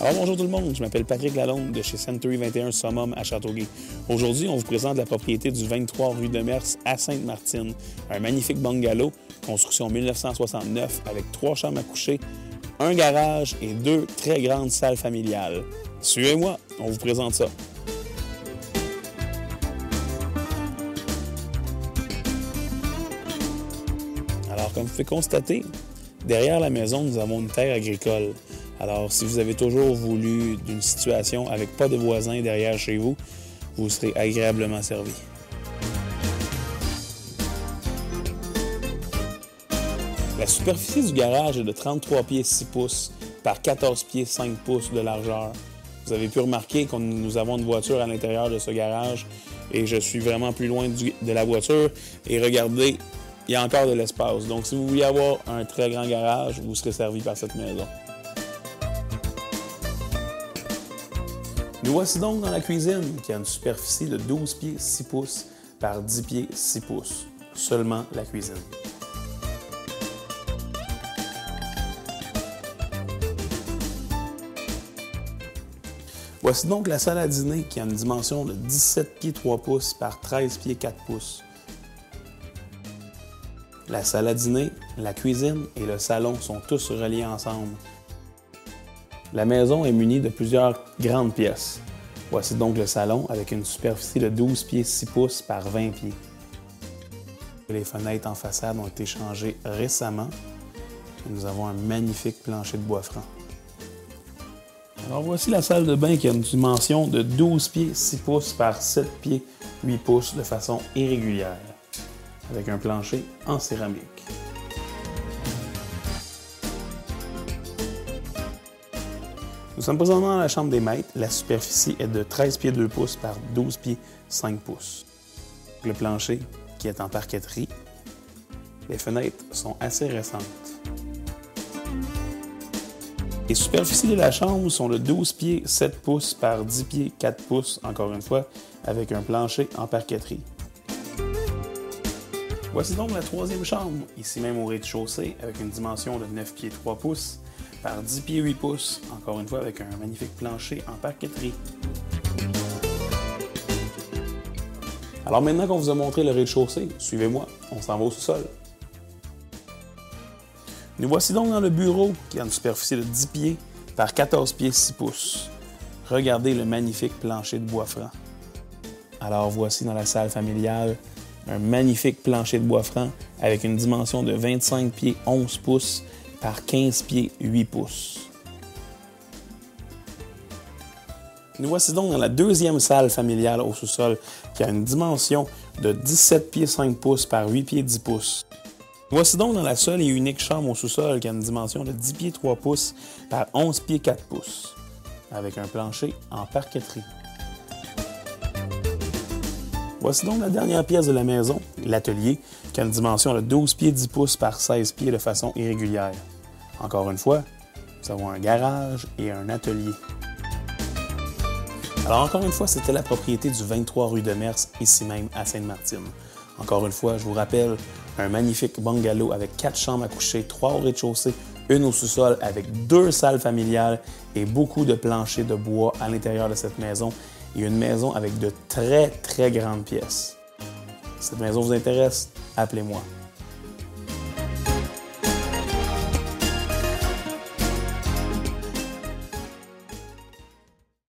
Alors bonjour tout le monde, je m'appelle Patrick Lalonde de chez Century 21 Summum à Châteauguay. Aujourd'hui, on vous présente la propriété du 23 rue de Mers à Sainte-Martine. Un magnifique bungalow, construction 1969 avec 3 chambres à coucher, un garage et 2 très grandes salles familiales. Suivez-moi, on vous présente ça. Alors, comme vous pouvez constater, derrière la maison, nous avons une terre agricole. Alors, si vous avez toujours voulu d'une situation avec pas de voisins derrière chez vous, vous serez agréablement servi. La superficie du garage est de 33 pieds 6 pouces par 14 pieds 5 pouces de largeur. Vous avez pu remarquer que nous avons une voiture à l'intérieur de ce garage et je suis vraiment plus loin de la voiture. Et regardez, il y a encore de l'espace. Donc, si vous voulez avoir un très grand garage, vous serez servi par cette maison. Nous voici donc dans la cuisine qui a une superficie de 12 pieds 6 pouces par 10 pieds 6 pouces. Seulement la cuisine. Voici donc la salle à dîner qui a une dimension de 17 pieds 3 pouces par 13 pieds 4 pouces. La salle à dîner, la cuisine et le salon sont tous reliés ensemble. La maison est munie de plusieurs grandes pièces. Voici donc le salon avec une superficie de 12 pieds 6 pouces par 20 pieds. Les fenêtres en façade ont été changées récemment et nous avons un magnifique plancher de bois franc. Alors voici la salle de bain qui a une dimension de 12 pieds 6 pouces par 7 pieds 8 pouces de façon irrégulière, avec un plancher en céramique. Nous sommes présentement dans la chambre des maîtres. La superficie est de 13 pieds 2 pouces par 12 pieds 5 pouces. Le plancher qui est en parquetterie. Les fenêtres sont assez récentes. Les superficies de la chambre sont de 12 pieds 7 pouces par 10 pieds 4 pouces, encore une fois, avec un plancher en parquetterie. Voici donc la troisième chambre, ici même au rez-de-chaussée, avec une dimension de 9 pieds 3 pouces par 10 pieds 8 pouces, encore une fois avec un magnifique plancher en parquetterie. Alors maintenant qu'on vous a montré le rez-de-chaussée, suivez-moi, on s'en va au sous-sol. Nous voici donc dans le bureau qui a une superficie de 10 pieds par 14 pieds 6 pouces. Regardez le magnifique plancher de bois franc. Alors voici dans la salle familiale un magnifique plancher de bois franc avec une dimension de 25 pieds 11 pouces par 15 pieds 8 pouces. Nous voici donc dans la deuxième salle familiale au sous-sol qui a une dimension de 17 pieds 5 pouces par 8 pieds 10 pouces. Nous voici donc dans la seule et unique chambre au sous-sol qui a une dimension de 10 pieds 3 pouces par 11 pieds 4 pouces avec un plancher en parquetterie. Voici donc la dernière pièce de la maison, l'atelier, qui a une dimension de 12 pieds 10 pouces par 16 pieds de façon irrégulière. Encore une fois, nous avons un garage et un atelier. Alors encore une fois, c'était la propriété du 23 rue de Mers, ici même à Sainte-Martine. Encore une fois, je vous rappelle, un magnifique bungalow avec 4 chambres à coucher, 3 au rez-de-chaussée, une au sous-sol avec 2 salles familiales et beaucoup de planchers de bois à l'intérieur de cette maison. Et une maison avec de très, très grandes pièces. Si cette maison vous intéresse, appelez-moi.